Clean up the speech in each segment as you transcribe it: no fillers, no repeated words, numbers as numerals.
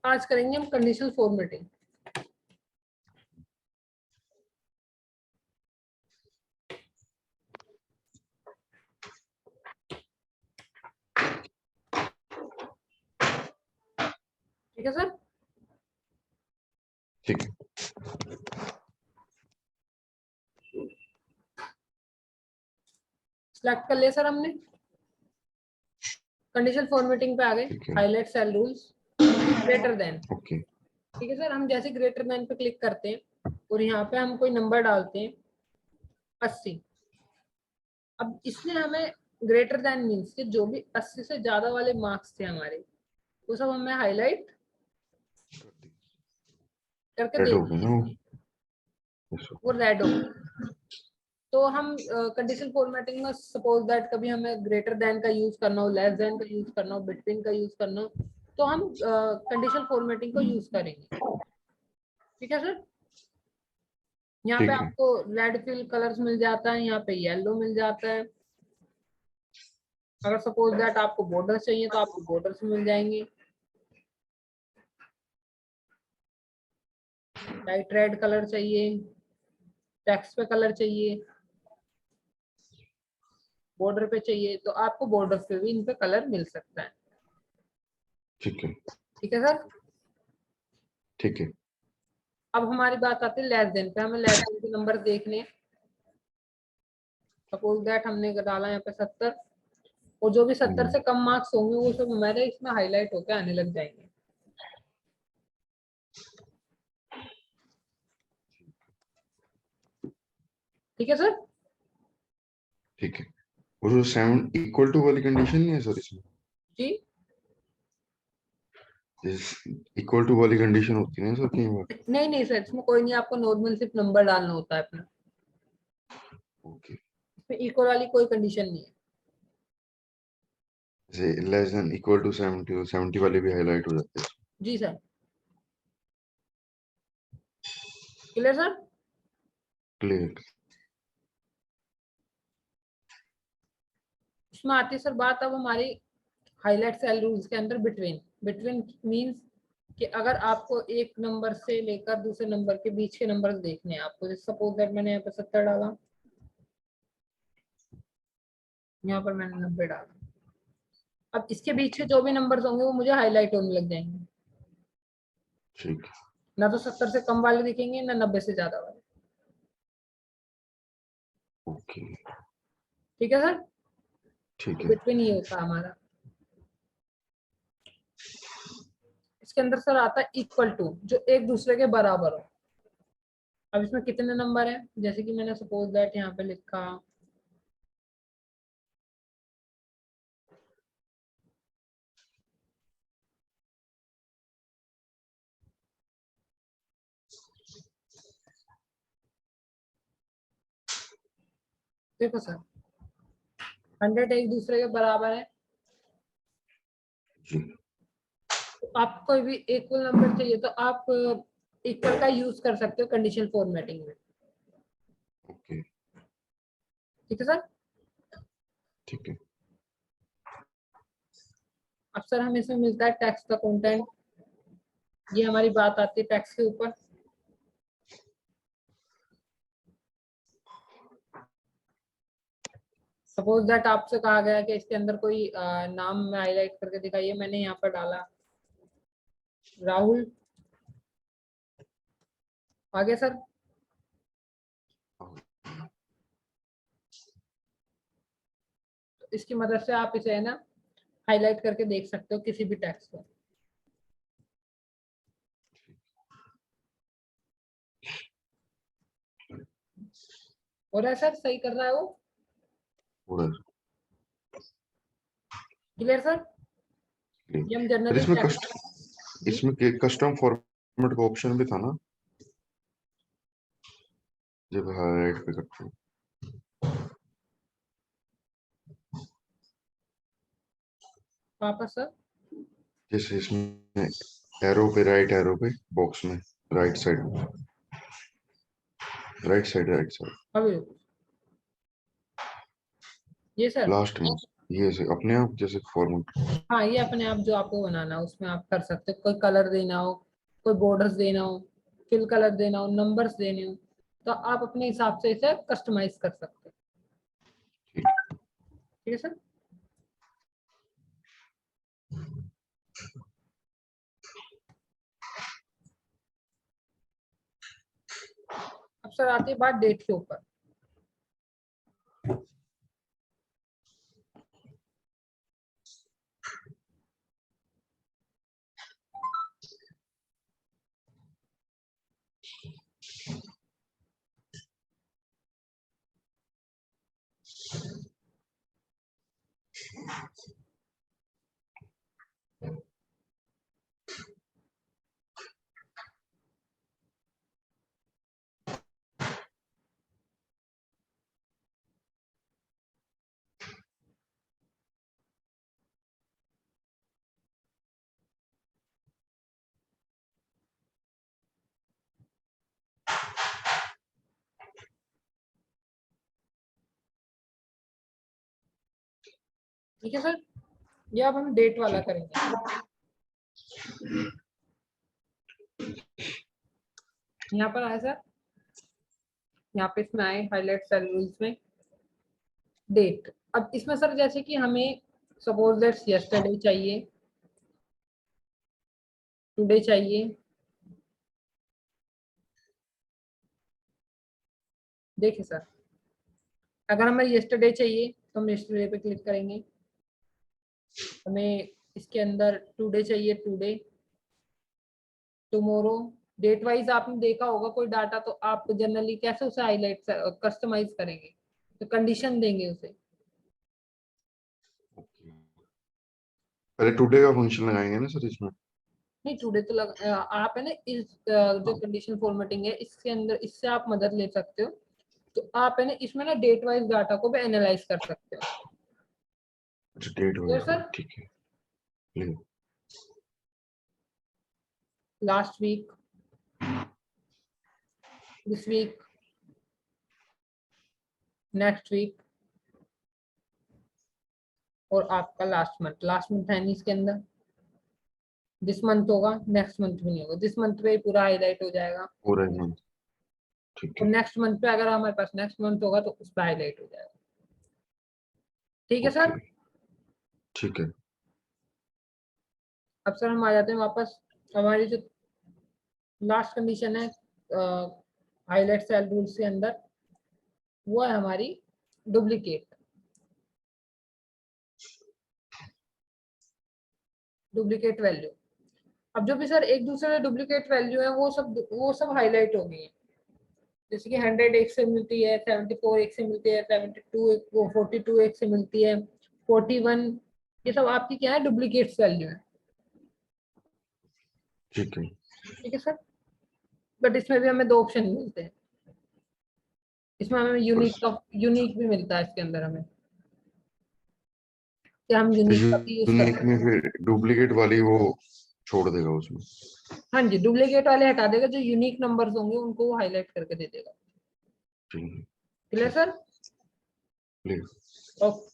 आज करेंगे हम कंडीशनल फॉर्मेटिंग। ठीक है सर? ठीक है। सिलेक्ट कर लिया सर हमने। कंडीशनल फॉर्मेटिंग पे आ गए। ठीक है। Highlight cell rules greater than. Okay. ठीक है सर, हम जैसे ग्रेटर देन पे क्लिक करते हैं और यहाँ पे हम कोई नंबर डालते हैं 80। अब इसमें हमें ग्रेटर देन मीन्स कि जो भी 80 से ज्यादा वाले मार्क्स थे हमारे, वो सब हमें हाईलाइट करके रेड दे हो गया ना वो? Yes, sir. वो रेड हो। तो हम कंडीशनल फॉर्मेटिंग में सपोज दैट कभी हमें ग्रेटर देन का यूज करना हो, लेस देन का यूज करना हो, बिटवीन का यूज करना हो, तो हम कंडीशनल फॉर्मेटिंग को यूज करेंगे। ठीक है सर? यहाँ पे ठीक है। आपको रेड फिल कलर्स मिल जाता है, यहाँ पे येलो मिल जाता है। अगर सपोज दैट आपको बॉर्डर्स चाहिए तो आपको बॉर्डर्स मिल जाएंगे। लाइट रेड कलर चाहिए, टेक्स्ट पे कलर चाहिए, बॉर्डर पे चाहिए, तो आपको बॉर्डर पे भी इन पे कलर मिल सकता है। ठीक है। ठीक है सर? ठीक है। अब हमारी बात आती है लेस देन पे। हमें लेस देन के नंबर देखने, सपोज दैट हमने डाला यहाँ पे 70, और जो भी 70 से कम मार्क्स होंगे वो सब हमारे इसमें हाईलाइट होकर आने लग जाएंगे। ठीक है सर? ठीक है। और वो 7 इक्वल टू वाली कंडीशन नहीं है सर इसमें? जी इक्वल टू वाली कंडीशन होती है ना सर कई बार? नहीं नहीं सर, इसमें कोई नहीं, आपको नॉर्मल सिर्फ नंबर डालना होता है अपना। ओके। इसमें इक्वल वाली कोई कंडीशन नहीं है। जैसे लेस देन इक्वल टू 70 और 70 वाले भी हाईलाइट हो जाते हैं। जी सर। Clear sir? क्लियर। इसमें आती है सर बात अब हमारी हाईलाइट सेल रूल्स के अंदर बिटवीन। बिटवीन मींस कि अगर आपको एक नंबर से लेकर दूसरे नंबर के बीच के नंबर देखने हैं आपको, जैसे सपोज दैट मैंने यहाँ पे 70 डाला, यहाँ पर मैंने 90 डाला, अब इसके बीच के जो भी नंबर्स होंगे वो मुझे हाईलाइट होने लग जाएंगे। ठीक है। ना तो 70 से कम वाले दिखेंगे, ना 90 से ज्यादा वाले। ओके। ठीक है सर? ठीक है। बिटवीन ये होता है हमारा। इसके अंदर सर आता है इक्वल टू, जो एक दूसरे के बराबर हो। अब इसमें कितने नंबर हैं, जैसे कि मैंने सपोज दैट यहाँ पे लिखा देखो सर, 100 एक दूसरे के बराबर है। जी। तो आपको कोई भी इक्वल नंबर चाहिए तो आप इक्वल का यूज कर सकते हो कंडीशनल फॉर्मेटिंग में। ओके। ठीक है सर? ठीक है। अब सर हमें इसमें मिलता है टेक्स्ट का कंटेंट। ये हमारी बात आती है टेक्स्ट के ऊपर। सपोज दैट आपसे कहा गया कि इसके अंदर कोई नाम में हाईलाइट करके दिखाइए, मैंने यहाँ पर डाला राहुल। आगे सर, तो इसकी मदद से आप इसे है ना हाईलाइट करके देख सकते हो किसी भी टेक्स्ट को। हो रहा है सर? सही कर रहा है वो? और क्लियर सर? ये हम सर जनरली जी इसमें कस्टम फॉर्मेट का ऑप्शन भी था ना जब हाईलाइट पे करते हैं? वापस सर। जैसे इसमें एरो पे, राइट एरो पे बॉक्स में राइट साइड राइट साइड अभी रुको। ये सर लास्ट में। ये ऐसे अपने आप जैसे फॉर्मेट। हाँ, ये अपने आप जो आपको बनाना है उसमें आप कर सकते हो। कोई कलर देना हो, कोई बॉर्डर्स देना हो, फिल कलर देना हो, नंबर्स देने हो, तो आप अपने हिसाब से इसे कस्टमाइज कर सकते हो। ठीक है सर। अब सर आती है बात डेट के ऊपर। ठीक है सर, ये अब हम डेट वाला ठीक है। करेंगे। यहाँ पर आए सर, यहाँ पे इसमें आए हाईलाइट सेल रूल्स में डेट। अब इसमें सर जैसे कि हमें सपोज दैट्स यस्टरडे चाहिए, टुडे चाहिए। देखिए सर, अगर हमें यस्टरडे चाहिए तो हम यस्टरडे पे क्लिक करेंगे। हमें इसके अंदर टुडे चाहिए, टुडे, टुमारो। डेट वाइज आपने देखा होगा कोई डाटा, तो आप जनरली कैसे उसे हाईलाइट कस्टमाइज करेंगे, तो कंडीशन देंगे उसे। पहले टुडे का फंक्शन लगाएंगे ना सर इसमें। नहीं, टुडे तो आप है ना इस जो कंडीशन फॉर्मेटिंग है इसके अंदर, इससे आप मदद ले सकते हो। तो आप है ना इसमें ना डेट वाइज डाटा को भी एनालाइज कर सकते हो। अच्छा डेट तो वाइज सर, ठीक है। ले। Last week, this week, next week, और आपका लास्ट मंथ है नहीं इसके अंदर। दिस मंथ होगा, नेक्स्ट मंथ भी नहीं होगा, दिस मंथ पे ही पूरा हाईलाइट हो जाएगा। पूरा ही month, ठीक और है। नेक्स्ट मंथ पे अगर हमारे पास नेक्स्ट मंथ होगा तो उस पर हाईलाइट हो जाएगा। ठीक है ओके सर। ठीक है। अब सर हम आ जाते हैं वापस, हमारी जो लास्ट कंडीशन है हाईलाइट सेल रूल्स के अंदर, वो है हमारी डुप्लीकेट। डुप्लीकेट वैल्यू, अब जो भी सर एक दूसरे डुप्लीकेट वैल्यू है वो सब हाईलाइट हो गई है। जैसे कि 100 एक से मिलती है, 74 एक से मिलती है, 72 एक, वो 42 एक से मिलती है, 41, ये सब आपकी क्या है, डुप्लीकेट्स वैल्यू है। ठीक है। ठीक है सर। बट इसमें भी हमें दो ऑप्शन मिलते हैं। इसमें हमें यूनिक भी मिलता है इसके अंदर हमें, कि हम यूनिक का भी यूज कर यूनिक सकते में हैं। फिर डुप्लीकेट वाली वो छोड़ देगा उसमें। हाँ जी, डुप्लीकेट वाले हटा देगा, जो यूनिक नंबर्स होंगे उनको वो हाईलाइट करके दे देगा। ठीक है। क्लियर ठीक सर। ले। ओके।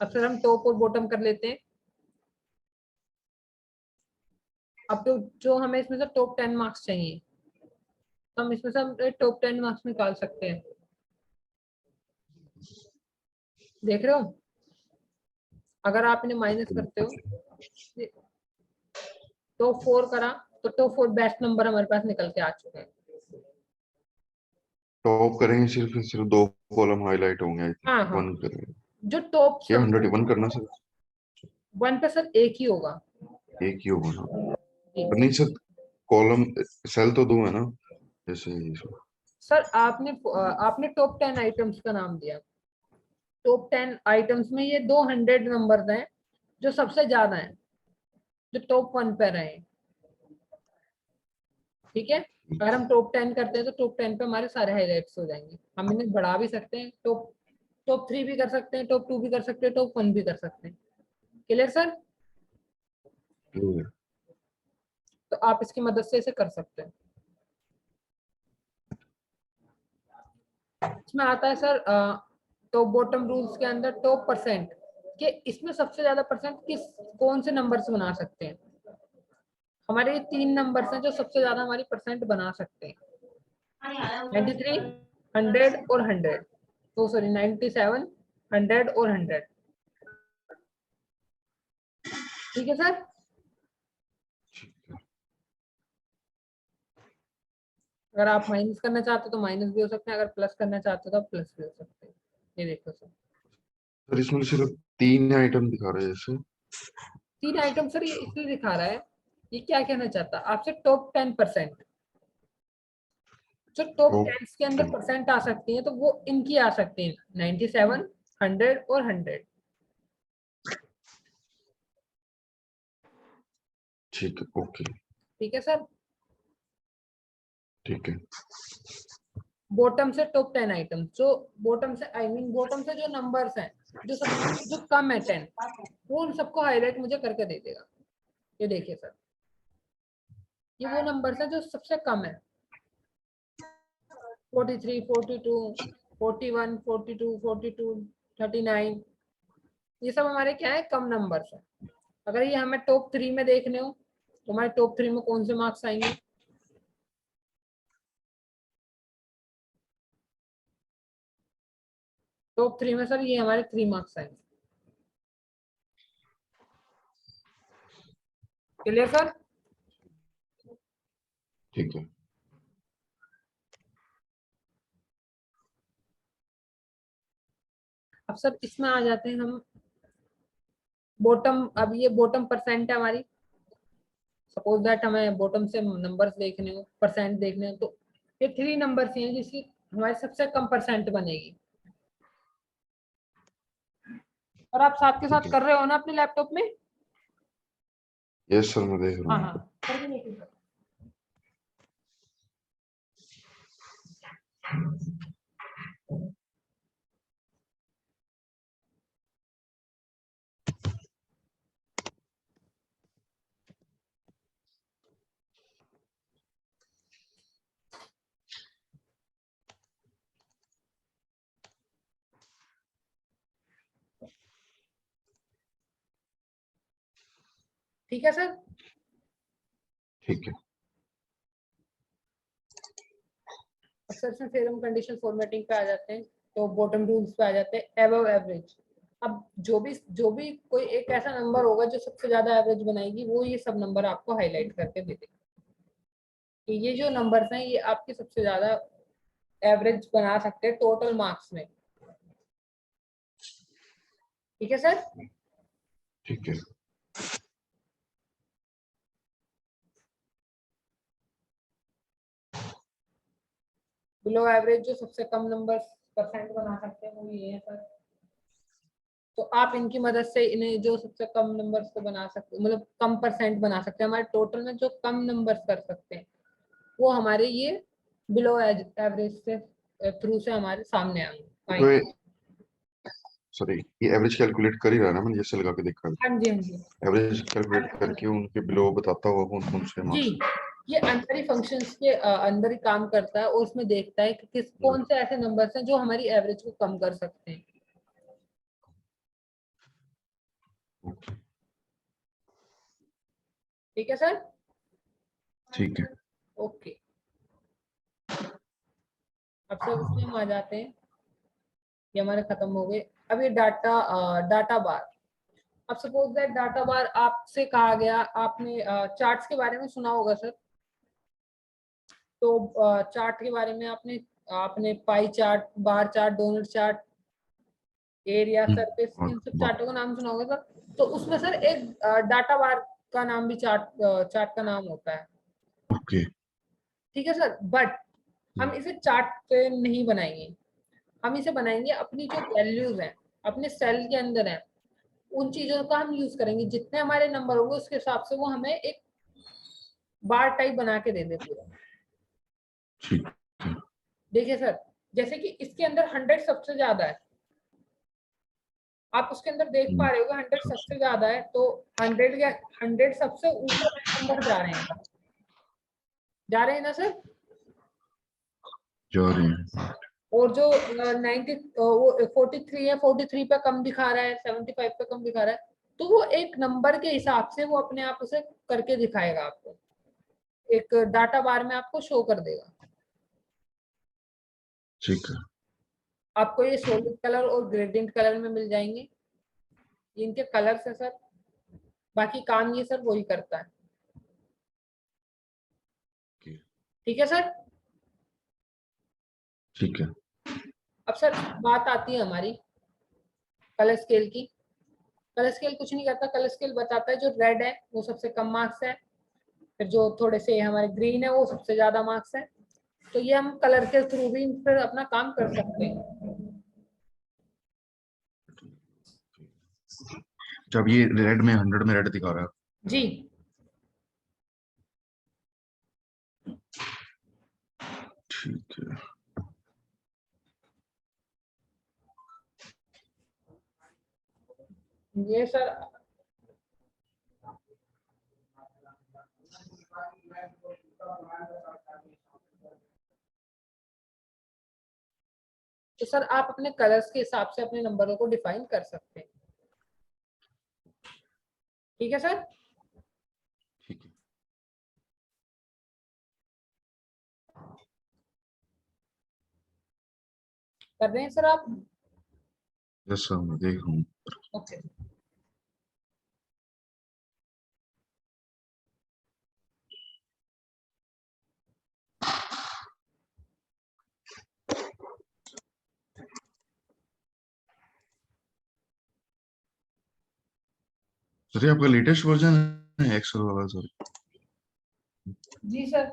अब सर हम टॉप और बॉटम कर लेते हैं। अब तो जो हमें इसमें से टॉप 10 मार्क्स चाहिए, तो हम इसमें से हम टॉप 10 मार्क्स निकाल सकते हैं। देख रहे हो, अगर आप इन्हें माइनस करते हो, टॉप 4 करा, तो टॉप 4 बेस्ट नंबर हमारे पास निकल के आ चुके हैं। टॉप करेंगे सिर्फ दो कॉलम हाईलाइट होंगे आई थिंक। हाँ हाँ, वन करेंगे जो टॉप या सब 101 करना सर। वन पे सर एक ही होगा। एक ही होगा ना। जी। पर नहीं सर, कॉलम सेल तो दो है ना जैसे इसमें। सर आपने टॉप 10 आइटम्स का नाम दिया। टॉप 10 आइटम्स में ये 200 नंबर्स हैं जो सबसे ज्यादा हैं, जो टॉप 1 पे रहे। ठीक है। अगर हम टॉप 10 करते हैं तो टॉप 10 पे हमारे सारे हाईलाइट्स हो जाएंगे। हम इन्हें बढ़ा भी सकते हैं, टॉप टॉप 3 भी कर सकते हैं, टॉप 2 भी कर सकते हैं, टॉप 1 भी कर सकते हैं। Clear sir. ठीक है। तो आप इसकी मदद से इसे कर सकते हैं। इसमें आता है सर तो बॉटम रूल्स के अंदर टॉप परसेंट कि इसमें सबसे ज्यादा परसेंट कौन से नंबर से बना सकते हैं। हमारे ये 3 नंबर हैं जो सबसे ज्यादा हमारी परसेंट बना सकते हैं, 93, 100 और 100। तो सॉरी 97, 100 और 100। ठीक है सर। अगर आप माइनस करना चाहते हो तो माइनस भी हो सकते हैं, अगर प्लस करना चाहते हो तो प्लस भी हो सकते हैं। ये देखो सर, सर इसमें सिर्फ 3 आइटम दिखा रहे हैं जैसे। 3 आइटम सर ये इसलिए दिखा रहा है, ये क्या कहना चाहता है आपसे, टॉप 10%। जो टॉप टॉप 10 के अंदर परसेंट आ सकती है तो वो इनकी आ सकती है, 97, 100 और 100। ठीक है, ओके, ठीक है सर। ठीक है। बॉटम से टॉप 10 आइटम, जो बॉटम से आई मीन बॉटम से जो नंबर्स हैं जो कम है 10, वो उन सबको हाईलाइट मुझे करके दे देगा। ये देखिए सर, ये वो नंबर्स हैं जो सबसे कम है, 43, 42, 41, 42, 42, 39। ये सब हमारे क्या है, कम नंबर्स है। अगर ये हमें टॉप 3 में देखने हो तो हमारे टॉप 3 में कौन से मार्क्स आएंगे, टॉप 3 में सर ये हमारे 3 मार्क्स आएंगे। Clear sir. ठीक है, अब सर इसमें आ जाते हैं हम बॉटम। अब ये बॉटम परसेंट है हमारी, सपोज दैट हमें बॉटम से नंबर्स देखने हो, परसेंट देखने हो, तो ये 3 नंबर्स हैं जिसकी हमारी सबसे कम परसेंट बनेगी। और आप साथ के ठीक साथ है। कर रहे हो ना अपने लैपटॉप में। यस सर, मैं देख रहा हाँ हूँ। हाँ, करके देखिए सर। ठीक है सर। ठीक है, अब सर इसमें फिर हम कंडीशनल फॉर्मेटिंग पे आ जाते हैं, तो बॉटम रूल्स पे आ जाते हैं, एबव एवरेज। अब जो भी कोई एक ऐसा नंबर होगा जो सबसे ज्यादा एवरेज बनाएगी, वो ये सब नंबर आपको हाईलाइट करके दे देगा कि ये जो नंबर्स हैं ये आपके सबसे ज्यादा एवरेज बना सकते हैं टोटल मार्क्स में। ठीक है सर। ठीक है। बिलो एवरेज जो सबसे कम नंबर परसेंट बना सकते हैं वो ये है सर। तो आप इनकी मदद से इन्हें जो सबसे कम नंबर्स को बना सकते, मतलब कम परसेंट बना सकते हैं, हमारे टोटल में जो कम नंबर्स कर सकते हैं वो हमारे ये बिलो एवरेज से थ्रू से हमारे सामने तो आएंगे। सॉरी, ये एवरेज कैलकुलेट कर ही रहा है ना, मैंने जैसे लगा के देखा। हाँ जी हाँ जी। एवरेज कैलकुलेट करके उनके बिलो बताता हुआ कौन कौन से जी, मार्क्स। ये अंदर ही फंक्शंस के अंदर ही काम करता है और उसमें देखता है कि कौन से ऐसे नंबर्स हैं जो हमारी एवरेज को कम कर सकते हैं। ठीक है सर। ठीक है। ओके। अब सर इसमें हम आ जाते हैं, ये हमारे खत्म हो गए। अब ये डाटा बार। अब सपोज दैट डाटा बार आपसे कहा गया, आपने चार्ट्स के बारे में सुना होगा सर। तो चार्ट के बारे में आपने आपने pie chart, bar chart, donut chart, area, surface, इन सब चार्टों का नाम सुना होगा सर। तो उसमें सर एक डाटा बार का नाम भी चार्ट का नाम होता है। ओके। ठीक है सर, बट हम इसे चार्ट पे नहीं बनाएंगे, हम इसे बनाएंगे अपनी जो वैल्यूज हैं अपने सेल के अंदर है, उन चीजों का हम यूज करेंगे। जितने हमारे नंबर होंगे उसके हिसाब से वो हमें एक बार टाइप बना के दे दे पूरा। ठीक है। देखिए सर, जैसे कि इसके अंदर 100 सबसे ज्यादा है, आप उसके अंदर देख पा रहे हो 100 सबसे ज्यादा है, तो 100 या 100 सबसे ऊपर नंबर जा रहे हैं, जा रहे हैं ना सर। जा रहे हैं। और जो 90 वो 43 है, 43 पे कम दिखा रहा है, 75 पे कम दिखा रहा है, तो वो एक नंबर के हिसाब से वो अपने आप उसे करके दिखाएगा आपको, एक डाटा बार में आपको शो कर देगा। ठीक है। आपको ये सॉलिड कलर और ग्रेडियंट कलर में मिल जाएंगे, ये इनके कलर्स है सर, बाकी काम ये सर वही करता है। ठीक है सर। ठीक है। अब सर बात आती है हमारी कलर स्केल की। कलर स्केल कुछ नहीं करता, कलर स्केल बताता है जो रेड है वो सबसे कम मार्क्स है, फिर जो थोड़े से हमारे ग्रीन है वो सबसे ज्यादा मार्क्स है। तो ये हम कलर के थ्रू भी फिर अपना काम कर सकते हैं। जब ये रेड में 100 में रेड दिखा रहा है। जी ठीक है। ये सर तो सर आप अपने कलर्स के हिसाब से अपने नंबरों को डिफाइन कर सकते हैं। ठीक है सर। ठीक है। कर रहे हैं सर आप? यस सर, मैं देख रहा हूँ। ओके। सर ये आपका लेटेस्ट वर्जन है एक्सेल वाला सर? जी sir.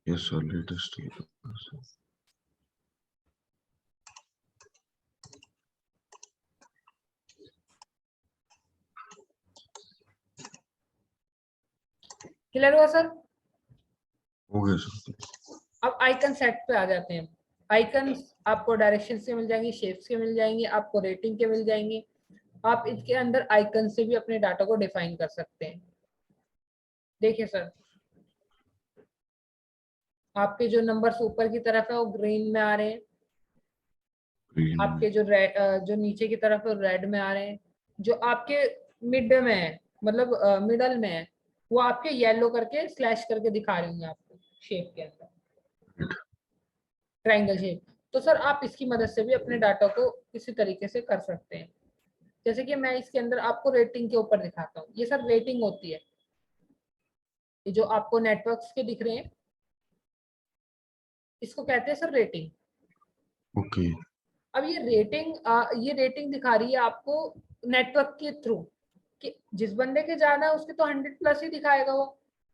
Yes sir, latest. Clear हुआ सर? हो गया सर। अब आइकन सेट पे आ जाते हैं। आइकन्स आपको डायरेक्शन के मिल जाएंगे, शेप्स के मिल जाएंगे, आपको रेटिंग के मिल जाएंगे। आप इसके अंदर आइकन से भी अपने डाटा को डिफाइन कर सकते हैं। देखिए सर, आपके जो नंबर्स ऊपर की तरफ है वो ग्रीन में आ रहे हैं, ग्रीन में। आपके जो जो नीचे की तरफ है रेड में आ रहे हैं, जो आपके मिड में है मतलब मिडल में है वो आपके येलो करके स्लैश करके दिखा रहे होंगे आपको शेप के अंदर, ट्रायंगल शेप। तो सर आप इसकी मदद से भी अपने डाटा को किसी तरीके से कर सकते हैं। जैसे कि मैं इसके अंदर आपको रेटिंग के ऊपर दिखाता हूँ, ये सर रेटिंग होती है, ये जो आपको नेटवर्क्स के दिख रहे हैं इसको कहते हैं सर रेटिंग। ओके। अब ये रेटिंग दिखा रही है आपको नेटवर्क के थ्रू कि जिस बंदे के ज्यादा है उसके तो 100+ ही दिखाएगा वो,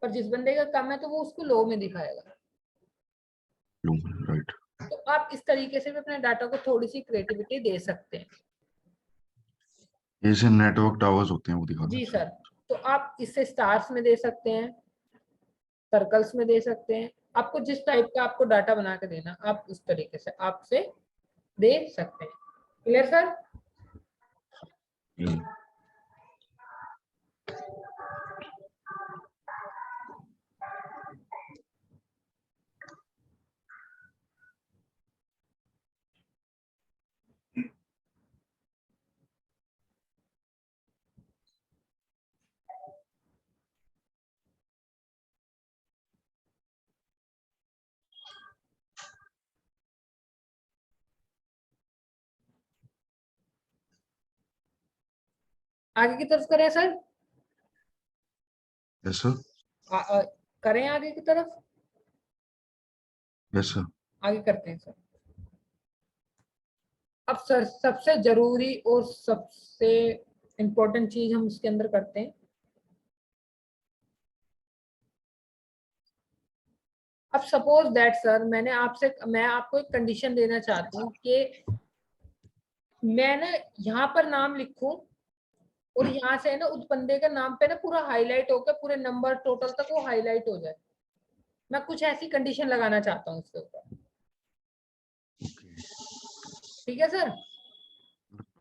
पर जिस बंदे का कम है तो वो उसको लो में दिखाएगा। राइट। तो आप इस तरीके से भी अपने डाटा को थोड़ी सी क्रिएटिविटी दे सकते हैं। जैसे नेटवर्क टावर्स होते हैं वो दिखा जी देते हैं। सर। तो आप इससे स्टार्स में दे सकते हैं, सर्कल्स में दे सकते हैं, आपको जिस टाइप का आपको डाटा बना के देना आप उस तरीके से आपसे दे सकते हैं। Clear sir? हम्म। आगे की तरफ करें सर? Yes sir. करें आगे की तरफ? Yes sir. आगे करते हैं सर। अब सर सबसे जरूरी और सबसे इम्पोर्टेंट चीज हम इसके अंदर करते हैं। अब सपोज दैट सर मैं आपको एक कंडीशन देना चाहती हूँ कि मैं ना यहाँ पर नाम लिखूं और यहाँ से ना उस बंदे का नाम पे ना पूरा हाईलाइट होकर पूरे नंबर टोटल तक वो हाईलाइट हो जाए। मैं कुछ ऐसी कंडीशन लगाना चाहता हूँ इसके ऊपर। ठीक है सर?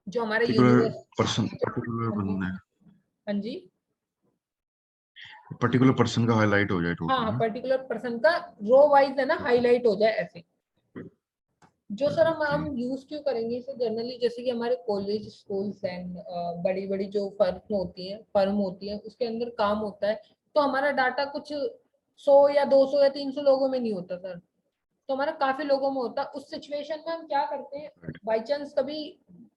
जो हमारे पर्टिकुलर यूनिवर्स। पर्सन, पर्टिकुलर हाँ जी। बंदा है। हाँ जी। पर्टिकुलर पर्सन का हाईलाइट हो जाए टोटल हाँ, ना। पर्टिकुलर पर्सन का रो वाइज है ना हाईलाइट हो जाए ऐसे। जो सर हम ओके यूज क्यों करेंगे इसे जनरली, जैसे कि हमारे कॉलेज स्कूल्स एंड बड़ी बड़ी जो फर्म होती है उसके अंदर काम होता है, तो हमारा डाटा कुछ 100 या 200 या 300 लोगों में नहीं होता सर, तो हमारा काफी लोगों में होता है। उस सिचुएशन में हम क्या करते हैं, बाई चांस कभी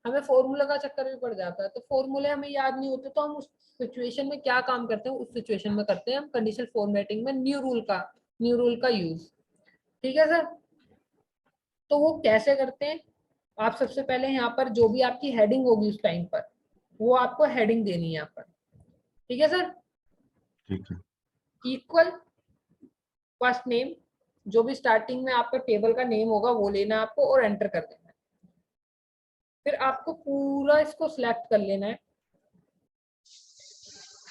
हमें फॉर्मूला का चक्कर भी पड़ जाता है, तो फॉर्मूले हमें याद नहीं होते, तो हम उस सिचुएशन में क्या काम करते हैं, उस सिचुएशन में करते हैं हम कंडीशनल फॉर्मेटिंग में न्यू रूल का यूज। ठीक है सर। तो वो कैसे करते हैं, आप सबसे पहले यहाँ पर जो भी आपकी हेडिंग होगी उस टाइम पर, वो आपको हेडिंग देनी है यहाँ पर। ठीक है सर। ठीक है इक्वल फर्स्ट नेम, जो भी स्टार्टिंग में आपका टेबल का नेम होगा वो लेना है आपको और एंटर कर देना है। फिर आपको पूरा इसको सिलेक्ट कर लेना है।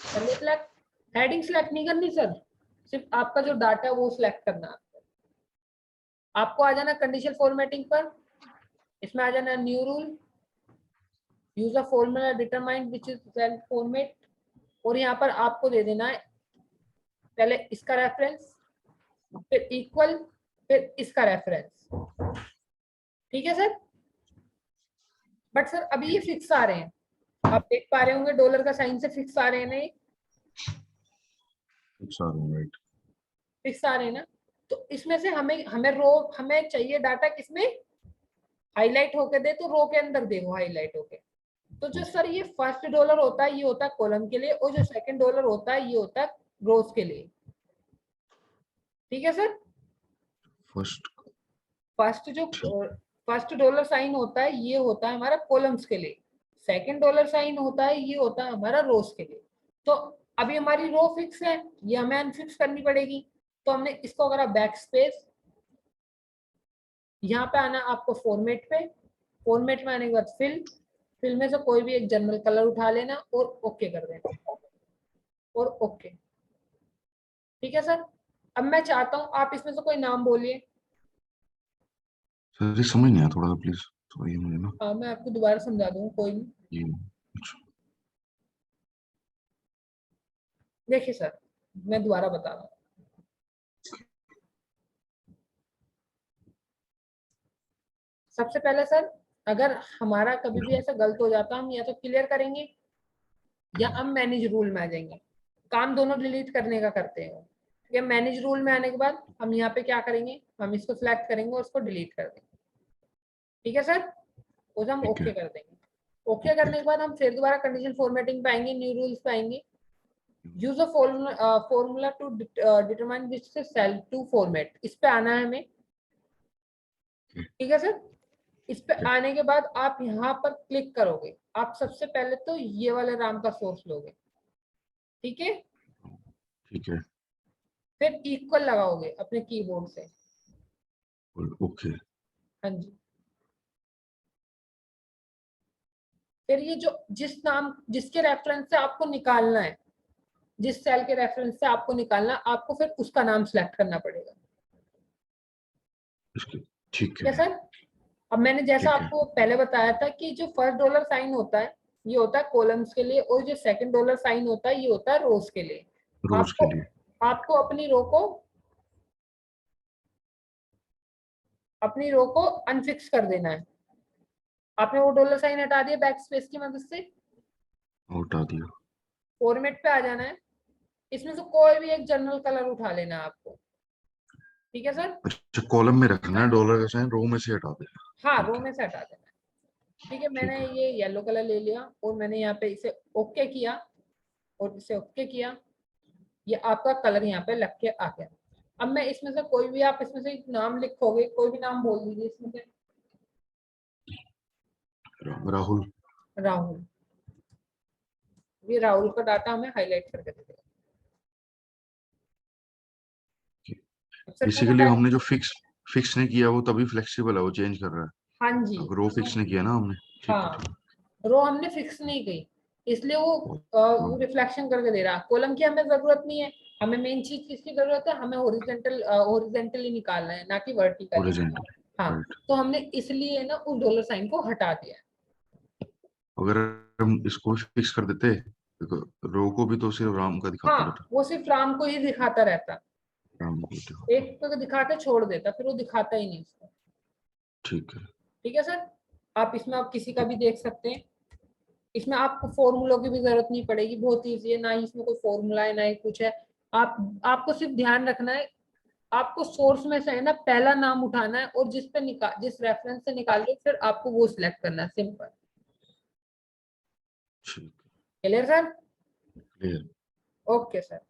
कर लिया सिलेक्ट? हेडिंग सिलेक्ट नहीं करनी सर, सिर्फ आपका जो डाटा है वो सिलेक्ट करना है आपको। आपको आ जाना कंडीशनल फॉर्मेटिंग पर, इसमें आ जाना new rule, use a formula determine which is cell format, और यहाँ पर आपको दे देना है पहले इसका रेफरेंस, फिर इक्वल, फिर इसका रेफरेंस। ठीक है सर। बट सर अभी ये फिक्स आ रहे हैं, आप देख पा रहे होंगे डॉलर का साइन से फिक्स आ रहे हैं ना, ये राइट फिक्स आ रहे हैं ना। तो इसमें से हमें हमें रो हमें चाहिए डाटा किसमें हाईलाइट होके दे, तो रो के अंदर दे वो हाईलाइट होके। तो जो सर ये फर्स्ट डॉलर होता है ये होता है कॉलम के लिए, और जो सेकंड डॉलर होता है ये होता है रोज के लिए। ठीक है सर। फर्स्ट फर्स्ट जो ठीक फर्स्ट डॉलर साइन होता है ये होता है हमारा कॉलम्स के लिए, सेकंड डॉलर साइन होता है ये होता है हमारा रोज के लिए। तो अभी हमारी रो फिक्स है, ये हमें अनफिक्स करनी पड़ेगी। तो हमने इसको अगर बैक स्पेस, यहाँ पे आना आपको फॉर्मेट पे, फॉर्मेट में आने के बाद फिल में से कोई भी एक जनरल कलर उठा लेना और ओके कर देना, और ओके। ठीक है सर। अब मैं चाहता हूँ आप इसमें से कोई नाम बोलिए। सर ये समझ नहीं आया थोड़ा सा प्लीज, सॉरी मुझे ना हाँ, मैं आपको दोबारा समझा दूंगा, कोई नहीं। ये अच्छा देखिए सर, मैं दोबारा बता रहा हूँ। सबसे पहले सर, अगर हमारा कभी भी ऐसा गलत हो जाता हम या तो क्लियर करेंगे या हम मैनेज रूल में आ जाएंगे। काम दोनों डिलीट करने का करते हैं। ये मैनेज रूल में आने के बाद हम यहाँ पे क्या करेंगे, हम इसको सिलेक्ट करेंगे और उसको डिलीट कर देंगे। ठीक है सर। उसे हम ठीक है ओके कर देंगे। ओके ओके करने के बाद हम फिर दोबारा कंडीशन फॉर्मेटिंग पे आएंगे, न्यू रूल्स पे आएंगे। Use a formula to determine which cell to format, इस पे आना है हमें। ठीक है सर। इस पे आने के बाद आप यहाँ पर क्लिक करोगे, आप सबसे पहले तो ये वाले राम का सोर्स लोगे। ठीक है। ठीक है फिर इक्वल लगाओगे अपने कीबोर्ड से। ओके हाँ जी। फिर ये जो जिस नाम जिसके रेफरेंस से आपको निकालना है, जिस सेल के रेफरेंस से आपको निकालना, आपको फिर उसका नाम सिलेक्ट करना पड़ेगा। इसके ठीक ठीक है है सर। अब मैंने जैसा ठीक है आपको पहले बताया था कि जो फर्स्ट डॉलर साइन होता है ये होता है कॉलम्स के लिए, और जो सेकंड डॉलर साइन होता है ये होता है रोज के लिए। रोज के आपको लिए आपको अपनी रो को अनफिक्स कर देना है। आपने वो डॉलर साइन हटा दिया बैक स्पेस की मदद से, हटा दिया। फॉर्मेट पे आ जाना है। इसमें से कोई भी एक जनरल कलर उठा लेना है आपको। ठीक है सर। अच्छा कॉलम में रखना है डॉलर का साइन, रो में से हटा देना। हाँ, रो ठीक है में से हटा देना है। ठीक है, मैंने ठीक है ये येलो कलर ले लिया और मैंने यहाँ पे इसे ओके किया, और इसे ओके किया। ये आपका कलर यहाँ पे लग के आ गया। अब मैं इसमें से कोई भी, आप इसमें से एक नाम लिखोगे, कोई भी नाम बोल दीजिए इसमें से। राहुल राहुल। ये राहुल का डाटा हमें हाईलाइट करके दे देगा। अब सर पूरा बेसिकली डाटा, हमने जो फिक्स फिक्स नहीं किया वो तभी फ्लेक्सिबल है, वो चेंज कर रहा है। हाँ जी। अब रो फिक्स नहीं किया ना हमने। ठीक है हाँ, ठीक रो हमने फिक्स नहीं की, इसलिए है वो रिफ्लेक्शन करके दे रहा। कॉलम की हमें जरूरत नहीं है, हमें मेन चीज किसकी जरूरत है, हमें हॉरिजेंटली निकालना है ना कि वर्टिकली। हॉरिजॉन्टल हाँ, राइट। तो हमने इसलिए ना उस डॉलर साइन को हटा दिया। अगर हम इसको फिक्स कर देते देखो रो को भी तो सिर्फ राम का दिखाता हाँ, बेटा, वो सिर्फ राम को ही दिखाता रहता, राम को दिखाता। एक को दिखा के छोड़ देता, फिर वो दिखाता ही नहीं उसको। ठीक है। ठीक है सर, आप इसमें आप किसी का भी देख सकते हैं। इसमें आपको फॉर्मूलों की भी जरूरत नहीं पड़ेगी, बहुत ईजी है, ना ही इसमें कोई फॉर्मूला है ना ही कुछ है। आपको सिर्फ ध्यान रखना है, आपको सोर्स में से है ना पहला नाम उठाना है और जिस रेफरेंस से निकालिए फिर आपको वो सिलेक्ट करना है, सिंपल। ठीक क्लियर सर? है। Okay sir.